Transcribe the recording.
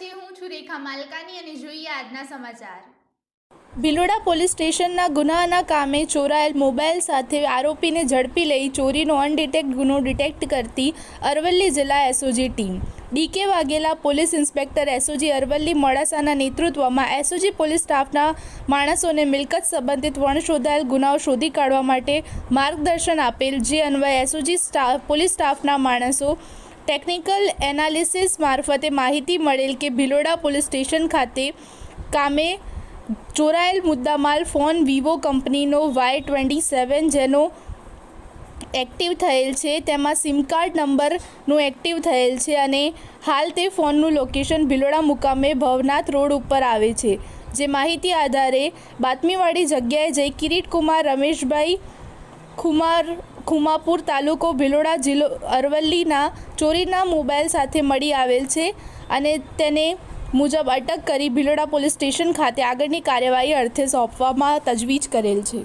છે। હું છું રેખા માલકાની અને જોઈએ આજના સમાચાર। ભિલોડા પોલીસ સ્ટેશનના ગુનાના કામે ચોરાયેલ મોબાઈલ સાથે આરોપીને ઝડપી લઈ ચોરીનો અનડિટેક્ટ ગુનો ડિટેક્ટ કરતી અરવલ્લી જિલ્લા SOG team DK Vaghela police inspector SOG Aravalli મોડાસાના નેતૃત્વમાં એસઓજી પોલીસ સ્ટાફના માણસોને મિલકત સંબંધિત વણશોધાયેલ ગુનાઓ શોધી કાઢવા માટે માર્ગદર્શન આપેલ, જે અન્વયે એસઓજી પોલીસ સ્ટાફના માણસો ટેકનિકલ એનાલિસિસ મારફતે માહિતી મળેલ કે ભિલોડા પોલીસ સ્ટેશન ખાતે કામે ચોરાયેલ મુદ્દામાલ ફોન વિવો કંપનીનો Y27 જેનો એક્ટિવ થયેલ છે, તેમાં સિમ કાર્ડ નંબરનું એક્ટિવ થયેલ છે અને હાલ તે ફોનનું લોકેશન ભિલોડા મુકામે ભવનાથ રોડ ઉપર આવે છે। જે માહિતી આધારે બાતમીવાળી જગ્યાએ જઈ કિરીટકુમાર રમેશભાઈ ખુમાપુર તાલુકો ભિલોડા જિલ્લો અરવલ્લીના ચોરીના મોબાઈલ સાથે મળી આવેલ છે અને તેને મુજબ અટક કરી ભિલોડા પોલીસ સ્ટેશન ખાતે આગળની કાર્યવાહી અર્થે સોંપવામાં તજવીજ કરેલ છે।